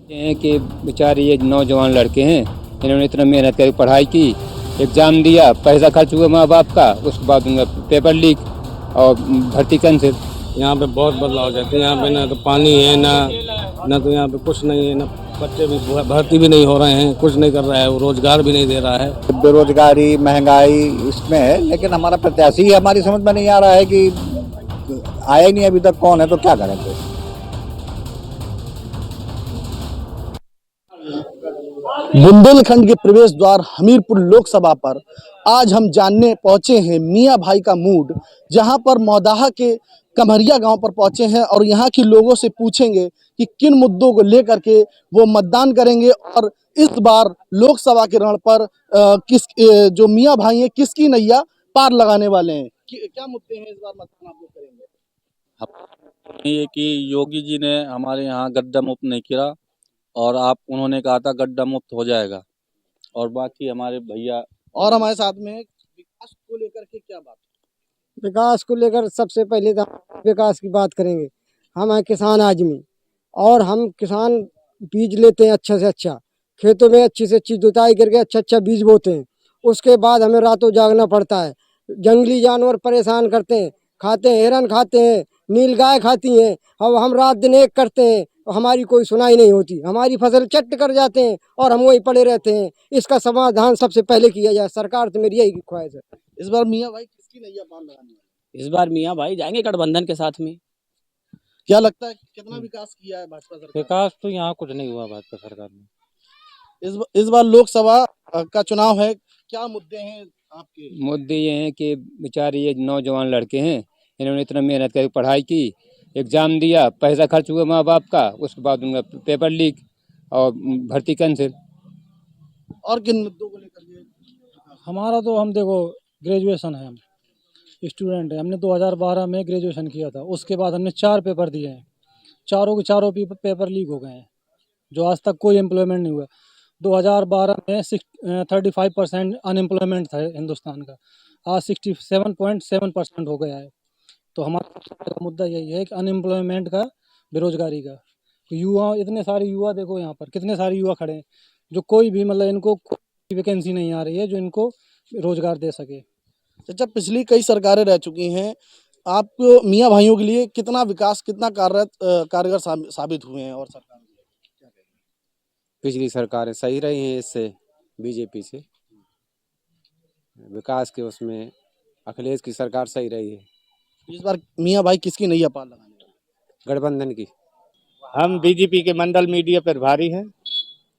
ये हैं कि बेचारे ये नौजवान लड़के हैं, इन्होंने इतना मेहनत करके पढ़ाई की, एग्ज़ाम दिया, पैसा खर्च हुआ माँ बाप का, उसके बाद उनका पेपर लीक और भर्ती कैंसिल। यहाँ पे बहुत बदलाव जाते हैं। यहाँ पे ना तो पानी है ना तो यहाँ पे कुछ नहीं है, ना बच्चे भी भर्ती भी नहीं हो रहे हैं, कुछ नहीं कर रहा है, वो रोजगार भी नहीं दे रहा है। बेरोजगारी महंगाई इसमें है, लेकिन हमारा प्रत्याशी हमारी समझ में नहीं आ रहा है कि आया ही नहीं अभी तक, कौन है तो क्या करें फिर। बुंदेलखंड के प्रवेश द्वार हमीरपुर लोकसभा पर आज हम जानने पहुंचे हैं मियां भाई का मूड, जहां पर मौदाहा के कमरिया गांव पर पहुंचे हैं और यहां के लोगों से पूछेंगे कि किन मुद्दों को लेकर के वो मतदान करेंगे और इस बार लोकसभा के रण पर जो मियां भाई हैं किसकी नैया पार लगाने वाले हैं। क्या मुद्दे हैं इस बार मतदान आप लोग करेंगे? ये कि योगी जी ने हमारे यहाँ गड्ढा मुक्त नहीं किया और उन्होंने कहा था गड्ढा मुक्त हो जाएगा। और बाकी हमारे भैया और हमारे साथ में विकास को लेकर के क्या बात? विकास को लेकर सबसे पहले तो हम विकास की बात करेंगे। हम हैं किसान आदमी और हम किसान बीज लेते हैं अच्छा से अच्छा, खेतों में अच्छी से अच्छी जुताई करके अच्छा बीज बोते हैं। उसके बाद हमें रातों जागना पड़ता है। जंगली जानवर परेशान करते हैं, खाते हैं, हिरन खाते हैं, नीलगाय खाती हैं। अब हम रात दिन एक करते हैं, हमारी कोई सुनाई नहीं होती, हमारी फसल चट कर जाते हैं और हम वही पड़े रहते हैं। इसका समाधान सबसे पहले किया जाए, सरकार से मेरी यही ख्वाहिश है। इस बार मियां भाई किसकी नैया पार लगाने वाले? इस बार मियां भाई जाएंगे गठबंधन के साथ में। क्या लगता है कितना विकास किया है भाजपा सरकार? विकास तो यहाँ कुछ नहीं हुआ भाजपा सरकार में। इस बार लोकसभा का चुनाव है, क्या मुद्दे हैं आपके? मुद्दे ये हैं कि बेचारे ये नौजवान लड़के हैं, इन्होंने इतना मेहनत करके पढ़ाई की, एग्ज़ाम दिया, पैसा खर्च हुआ माँ बाप का, उसके बाद उनका पेपर लीक और भर्ती कैंसिल। और किन मुद्दों को लेकर के? हमारा तो हम देखो ग्रेजुएशन है, हम स्टूडेंट है। हमने 2012 में ग्रेजुएशन किया था, उसके बाद हमने 4 पेपर दिए हैं। चारों के चारों पेपर लीक हो गए हैं, जो आज तक कोई एम्प्लॉयमेंट नहीं हुआ। 2012 में 35% अनएम्प्लॉयमेंट था हिंदुस्तान का, आज 67.7% हो गया है। तो हमारा सबसे बड़ा मुद्दा यही है कि अनएम्प्लॉयमेंट का, बेरोजगारी का। तो युवा, इतने सारे युवा देखो यहाँ पर कितने सारे युवा खड़े हैं, जो कोई भी मतलब इनको कोई वैकेंसी नहीं आ रही है जो इनको रोजगार दे सके। अच्छा, पिछली कई सरकारें रह चुकी हैं, आप मियां भाइयों के लिए कितना विकास, कितना कारगर साबित हुए हैं? और सरकार पिछली सरकारें सही रही हैं, इससे बीजेपी से विकास के उसमें अखिलेश की सरकार सही रही है। इस बार मियां भाई किसकी नैया पार लगाने वाले? गठबंधन की। हम बीजेपी के मंडल मीडिया प्रभारी हैं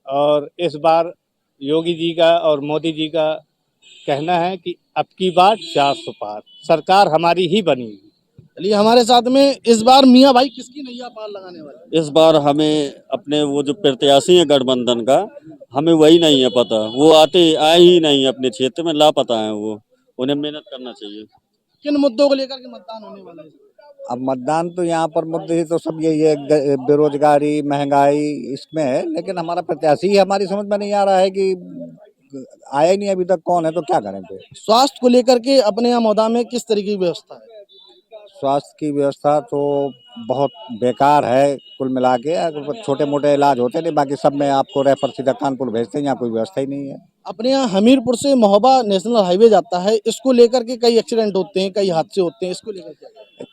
और इस बार योगी जी का और मोदी जी का कहना है कि अब की बार 400 पार, सरकार हमारी ही बनी। चलिए, हमारे साथ में इस बार मियां भाई किसकी नैया पार लगाने वाले? इस बार हमें अपने वो जो प्रत्याशी है गठबंधन का, हमें वही नहीं है पता। वो आए ही नहीं अपने क्षेत्र में, लापता है वो। उन्हें मेहनत करना चाहिए। किन मुद्दों को लेकर के मतदान होने वाला है? अब मतदान तो यहाँ पर मुद्दे तो सब यही है, बेरोजगारी महंगाई इसमें है, लेकिन हमारा प्रत्याशी हमारी समझ में नहीं आ रहा है कि आया ही नहीं अभी तक, कौन है तो क्या करें फिर। स्वास्थ्य को लेकर के अपने यहाँ मौदा में किस तरीके की व्यवस्था है? स्वास्थ्य की व्यवस्था तो बहुत बेकार है कुल मिला के। अगर छोटे मोटे इलाज होते नहीं, बाकी सब में आपको रेफर सीधा कानपुर भेजते हैं, यहाँ कोई व्यवस्था ही नहीं है। अपने यहाँ हमीरपुर से महोबा नेशनल हाईवे जाता है, इसको लेकर के कई एक्सीडेंट होते हैं, कई हादसे होते हैं, इसको लेकर के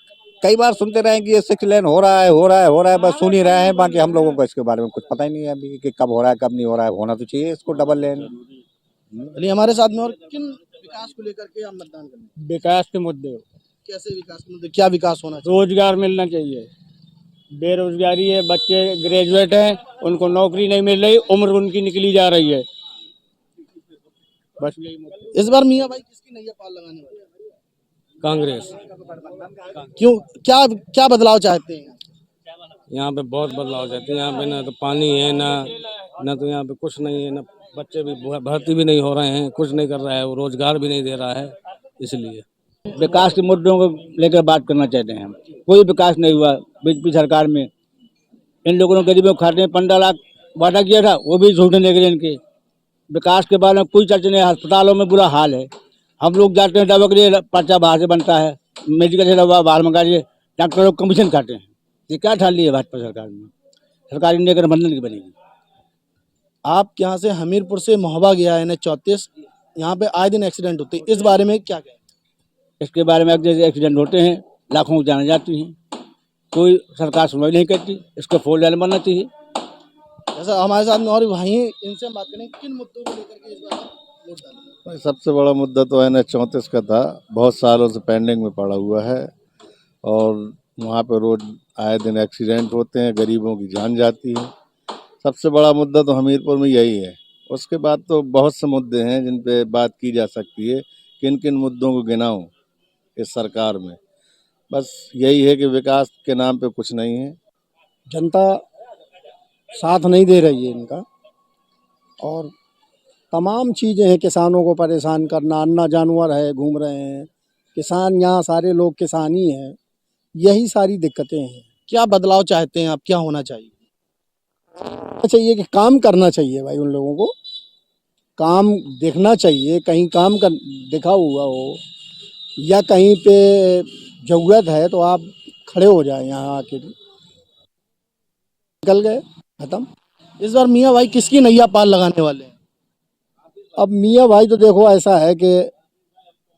कई बार सुनते रहे कि ये 6 लेन हो रहा है, बस सुन ही रहे हैं। बाकी हम लोगों को इसके बारे में कुछ पता ही नहीं है अभी कि कब हो रहा है कब नहीं हो रहा है। होना तो चाहिए इसको डबल लेन। चलिए, हमारे साथ में और किन विकास को लेकर के हम मतदान करेंगे? विकास के मुद्दे, कैसे विकास के मुद्दे, क्या विकास होना चाहिए? रोजगार मिलना चाहिए। बेरोजगारी है, बच्चे ग्रेजुएट हैं, उनको नौकरी नहीं मिल रही, उम्र उनकी निकली जा रही है। बस यही मुद्दा। इस बार मियां भाई किसकी नैया पार लगाने वाले? कांग्रेस। क्यों, क्या क्या बदलाव चाहते हैं? यहाँ पे बहुत बदलाव जाते हैं। यहाँ पे ना तो पानी है ना तो यहाँ पे कुछ नहीं है, ना बच्चे भी भर्ती भी नहीं हो रहे हैं, कुछ नहीं कर रहा है, वो रोजगार भी नहीं दे रहा है। इसलिए विकास के मुद्दों को लेकर बात करना चाहते हैं हम। कोई विकास नहीं हुआ बीजेपी सरकार में। इन लोगों ने गरीबों को खाते में 15 लाख वादा किया था, वो भी झूठे निकले इनके। विकास के बारे में कोई चर्चा नहीं। अस्पतालों में बुरा हाल है, हम लोग जाते हैं दवा के लिए, पर्चा बाहर से बनता है, मेडिकल से दवा बाहर मंगा लिए, डॉक्टर लोग कमीशन खाते हैं। ये क्या ठान ली है भाजपा सरकार में? सरकार इंडिया गठबंधन की बनेगी। आप यहाँ से हमीरपुर से महोबा गया है NH 34, यहाँ पे आए दिन एक्सीडेंट होते हैं, इस बारे में क्या कहें? इसके बारे में अब जैसे एक्सीडेंट होते हैं, लाखों की जानें जाती हैं, कोई सरकार सुनवाई नहीं करती। इसको 4 लेन बनना चाहिए। जैसा हमारे साथ में और भाई हैं, इनसे हम बात करें किन मुद्दों को लेकर के इस बार आप वोट डालेंगे? सबसे बड़ा मुद्दा तो NH 34 का था, बहुत सालों से पेंडिंग में पड़ा हुआ है और वहाँ पे रोज आए दिन एक्सीडेंट होते हैं, गरीबों की जान जाती है। सबसे बड़ा मुद्दा तो हमीरपुर में यही है। उसके बाद तो बहुत से मुद्दे हैं जिन पे बात की जा सकती है, किन किन मुद्दों को गिनाऊं इस सरकार में। बस यही है कि विकास के नाम पे कुछ नहीं है। जनता साथ नहीं दे रही है इनका, और तमाम चीज़ें हैं, किसानों को परेशान करना, अन्ना जानवर है घूम रहे हैं, किसान यहाँ सारे लोग किसान ही हैं, यही सारी दिक्कतें हैं। क्या बदलाव चाहते हैं आप, क्या होना चाहिए? चाहिए कि काम करना चाहिए भाई, उन लोगों को काम देखना चाहिए, कहीं काम कर दिखा हुआ हो या कहीं पे ज़रूरत है तो आप खड़े हो जाए यहाँ आके, निकल गए खत्म। इस बार मियाँ भाई किसकी नैया पार लगाने वाले हैं? अब मियाँ भाई तो देखो ऐसा है कि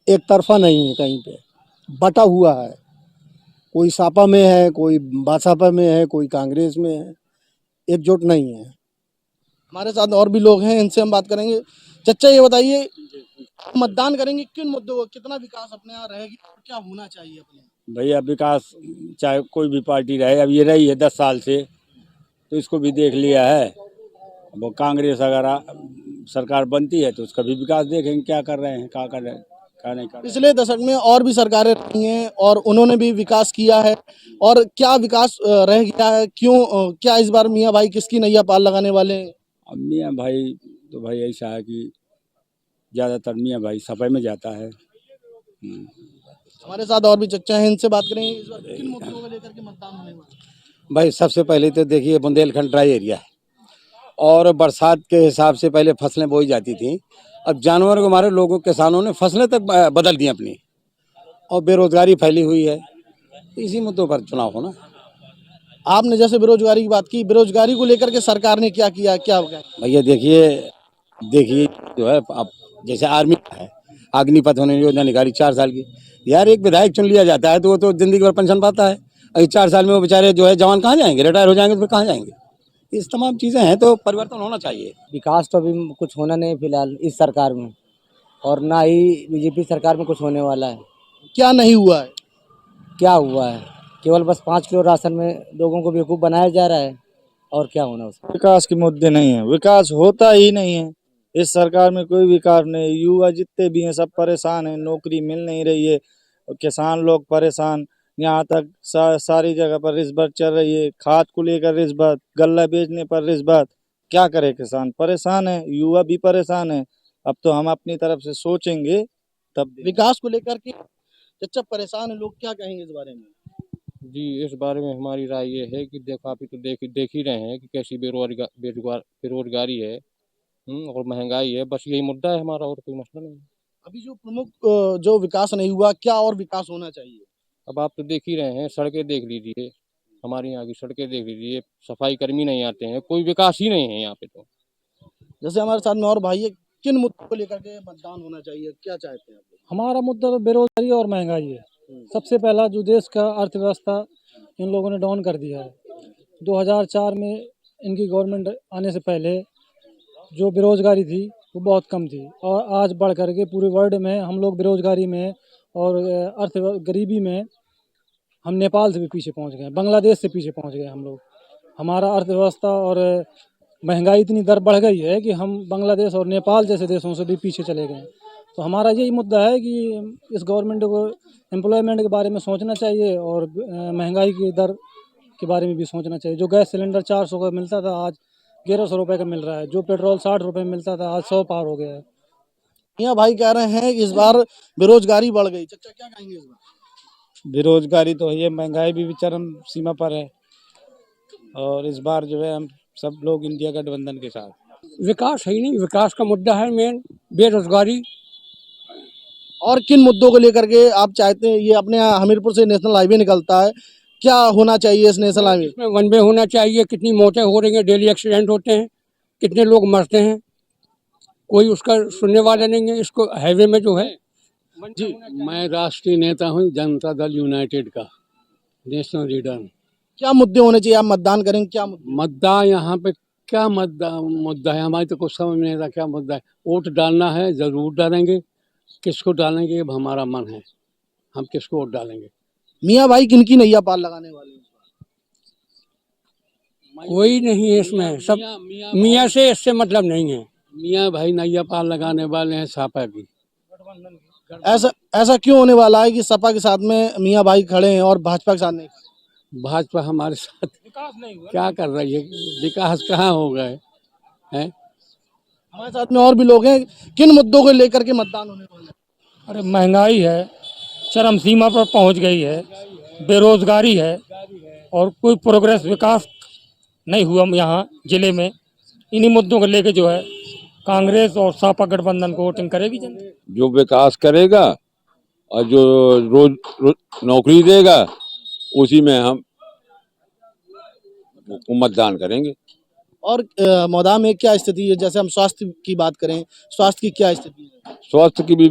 एक तरफा नहीं है, कहीं पे बटा हुआ है, कोई सापा में है, कोई बासापा में है, कोई कांग्रेस में है, एकजुट नहीं है। हमारे साथ और भी लोग हैं, इनसे हम बात करेंगे। चचा ये बताइए, मतदान करेंगे किन मुद्दों को, कितना विकास अपने यहाँ रहेगी और क्या होना चाहिए अपने? भैया विकास चाहे कोई भी पार्टी रहे, अब ये रही है 10 साल से, तो इसको भी देख लिया है। वो कांग्रेस अगर सरकार बनती है तो उसका भी विकास देखेंगे, क्या कर रहे हैं, क्या कर रहे हैं, क्या नहीं कर रहे हैं। पिछले दशक में और भी सरकारें रही हैं और उन्होंने भी विकास किया है, और क्या विकास रह गया है, क्यों क्या इस बार मियाँ भाई किसकी नैया पार लगाने वाले हैं? अब मियाँ भाई तो भाई ऐसा है कि ज़्यादातर मियाँ भाई सफाई में जाता है। हमारे साथ और भी चचा हैं, इनसे बात करेंगे इस बार किन मुद्दों को लेकर के मतदान होने वाला है? भाई सबसे पहले तो देखिए बुंदेलखंड ड्राई एरिया है और बरसात के हिसाब से पहले फसलें बोई जाती थी। अब जानवर को मारे लोगों किसानों ने फसलें तक बदल दी अपनी, और बेरोजगारी फैली हुई है। इसी मुद्दों पर चुनाव होना। आपने जैसे बेरोजगारी की बात की, बेरोजगारी को लेकर के सरकार ने क्या किया, क्या हो गया? भैया देखिए जो है, अब जैसे आर्मी है, अग्निपथ होने योजना निकाली 4 साल की। यार एक विधायक चुन लिया जाता है तो वो तो जिंदगी भर पेंशन पाता है। अभी 4 साल में वो बेचारे जो है जवान कहाँ जाएंगे, रिटायर हो जाएंगे तो फिर कहाँ जाएंगे। इस तमाम चीज़ें हैं, तो परिवर्तन होना चाहिए। विकास तो अभी कुछ होना नहीं फिलहाल इस सरकार में, और ना ही बीजेपी सरकार में कुछ होने वाला है। क्या नहीं हुआ है? क्या हुआ है, केवल बस 5 किलो राशन में लोगों को बेवकूफ़ बनाया जा रहा है, और क्या होना उसमें। विकास के मुद्दे नहीं है, विकास होता ही नहीं है इस सरकार में, कोई विकास नहीं। युवा जितने भी हैं सब परेशान हैं, नौकरी मिल नहीं रही है, और किसान लोग परेशान। यहाँ तक सारी जगह पर रिश्वत चल रही है, खाद को लेकर रिश्वत, गल्ला बेचने पर रिश्वत। क्या करे, किसान परेशान है, युवा भी परेशान है। अब तो हम अपनी तरफ से सोचेंगे तब। विकास को लेकर के चचा परेशान है लोग, क्या कहेंगे इस बारे में? जी, इस बारे में हमारी राय ये है कि देखो आप ही तो देख ही रहे हैं कि कैसी बेरोजगारी है, और महंगाई है। बस यही मुद्दा है हमारा, और कोई मसला नहीं है। अभी जो प्रमुख जो विकास नहीं हुआ, क्या और विकास होना चाहिए? अब आप तो देख ही रहे हैं, सड़कें देख लीजिए, हमारे यहाँ की सड़कें देख लीजिए, सफाई कर्मी नहीं आते हैं, कोई विकास ही नहीं है यहाँ पे तो। जैसे हमारे साथ में और भाई है, किन मुद्दों को लेकर के मतदान होना चाहिए, क्या चाहते हैं आप लोग? हमारा मुद्दा तो बेरोजगारी और महंगाई है। सबसे पहला जो देश का अर्थव्यवस्था इन लोगों ने डाउन कर दिया है। 2004 में इनकी गवर्नमेंट आने से पहले जो बेरोजगारी थी वो बहुत कम थी, और आज बढ़ करके पूरे वर्ल्ड में हम लोग बेरोजगारी में और गरीबी में हम नेपाल से भी पीछे पहुंच गए, बांग्लादेश से पीछे पहुंच गए हम लोग। हमारा अर्थव्यवस्था और महंगाई इतनी दर बढ़ गई है कि हम बांग्लादेश और नेपाल जैसे देशों से भी पीछे चले गए। तो हमारा यही मुद्दा है कि इस गवर्नमेंट को एम्प्लॉयमेंट के बारे में सोचना चाहिए, और महंगाई की दर के बारे में भी सोचना चाहिए। जो गैस सिलेंडर 400 का मिलता था आज 1100 रुपये का मिल रहा है, जो पेट्रोल 60 रुपये में मिलता था आज 100 पार हो गया है। यहाँ भाई कह रहे हैं कि इस बार बेरोजगारी बढ़ गई, चचा क्या कहेंगे इस बार? बेरोजगारी तो है, महंगाई भी चरम सीमा पर है, और इस बार जो है हम सब लोग इंडिया गठबंधन के साथ। विकास है ही नहीं, विकास का मुद्दा है मेन बेरोजगारी। और किन मुद्दों को लेकर के आप चाहते हैं? ये अपने यहाँ हमीरपुर से नेशनल हाईवे निकलता है, क्या होना चाहिए इस नेशनल हाईवे? इसमें वन वे होना चाहिए। कितनी मौतें हो रही हैं, डेली एक्सीडेंट होते हैं, कितने लोग मरते हैं, कोई उसका सुनने वाला नहीं है। इसको हाईवे में जो है जी, मैं राष्ट्रीय नेता हूँ जनता दल यूनाइटेड का, नेशनल लीडर। क्या मुद्दे होने चाहिए, आप मतदान करेंगे, क्या मुद्दे? मुद्दा यहाँ पे क्या मुद्दा है, हमारी तो कुछ समझ नहीं आता क्या मुद्दा है। वोट डालना है, जरूर डालेंगे। किसको डालेंगे अब हमारा मन है, हम किसको वोट डालेंगे। मियाँ भाई किनकी नैया पार लगाने वाले हैं? कोई नहीं है इसमें, सब मियाँ से इससे मतलब नहीं है। मियाँ भाई नैया पार लगाने वाले हैं सपा की। ऐसा क्यों होने वाला है कि सपा के साथ में मियाँ भाई खड़े हैं और भाजपा के साथ नहीं? भाजपा हमारे साथ क्या कर रही है, विकास कहाँ हो गए हैं। हमारे साथ में और भी लोग हैं, किन मुद्दों को लेकर के मतदान होने वाला है? अरे महंगाई है, चरम सीमा पर पहुंच गई है, बेरोजगारी है और कोई प्रोग्रेस विकास नहीं हुआ यहाँ जिले में। इन्हीं मुद्दों को लेकर जो है कांग्रेस और सपा गठबंधन को वोटिंग करेगी जनता। जो विकास करेगा और जो रोज नौकरी देगा उसी में हम मतदान करेंगे। और मौदा में क्या स्थिति है? जैसे हम स्वास्थ्य की बात करें, स्वास्थ्य की क्या स्थिति है? स्वास्थ्य की भी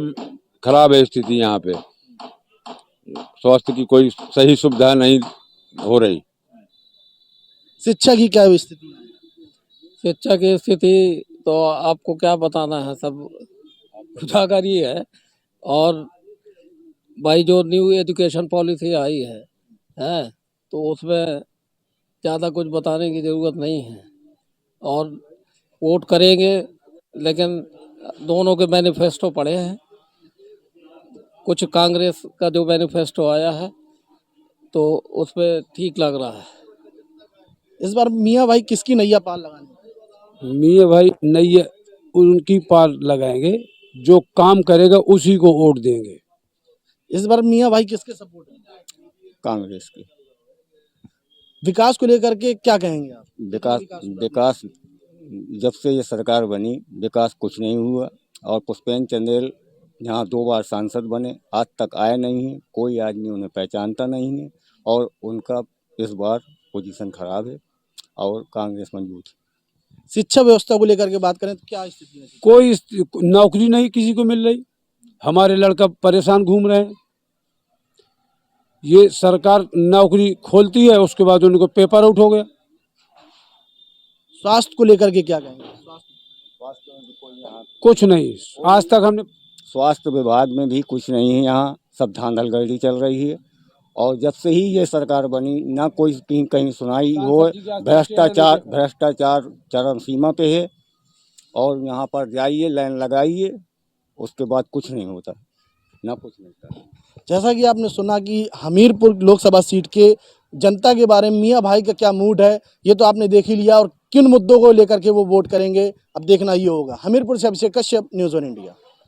खराब है स्थिति यहाँ पे। स्वास्थ्य की कोई सही सुविधा नहीं हो रही। शिक्षा की क्या स्थिति है? शिक्षा की स्थिति तो आपको क्या बताना है, सब उजागर ही है। और भाई जो न्यू एजुकेशन पॉलिसी आई है तो उसमें ज़्यादा कुछ बताने की ज़रूरत नहीं है। और वोट करेंगे, लेकिन दोनों के मैनिफेस्टो पड़े हैं। कुछ कांग्रेस का जो मैनिफेस्टो आया है तो उसमें ठीक लग रहा है। इस बार मियाँ भाई किसकी नैया पार लगानी? मियाँ भाई नैया उनकी पार लगाएंगे, जो काम करेगा उसी को वोट देंगे। इस बार मियाँ भाई किसके सपोर्ट है? कांग्रेस की। विकास को लेकर के क्या कहेंगे आप? विकास जब से ये सरकार बनी विकास कुछ नहीं हुआ। और पुष्पेंद्र चंदेल यहाँ 2 बार सांसद बने, आज तक आए नहीं हैं, कोई आदमी उन्हें पहचानता नहीं है। और उनका इस बार पोजीशन खराब है और कांग्रेस मजबूत है। शिक्षा व्यवस्था को लेकर के बात करें तो क्या स्थिति है? कोई नौकरी नहीं किसी को मिल रही, हमारे लड़का परेशान घूम रहे हैं। ये सरकार नौकरी खोलती है, उसके बाद उनको पेपर आउट हो गया। स्वास्थ्य को लेकर के क्या कहेंगे? कुछ नहीं, आज तक हमने स्वास्थ्य विभाग में भी कुछ नहीं है, यहाँ सब धांधलगर्दी चल रही है। और जब से ही ये सरकार बनी ना कोई कहीं सुनाई हो। भ्रष्टाचार चरम सीमा पे है। और यहाँ पर जाइए, लाइन लगाइए, उसके बाद कुछ नहीं होता, ना कुछ मिलता। जैसा कि आपने सुना कि हमीरपुर लोकसभा सीट के जनता के बारे में मियाँ भाई का क्या मूड है, ये तो आपने देख ही लिया। और किन मुद्दों को लेकर के वो वोट करेंगे अब देखना ये होगा। हमीरपुर से अभिषेक कश्यप, न्यूज़ 1 इंडिया।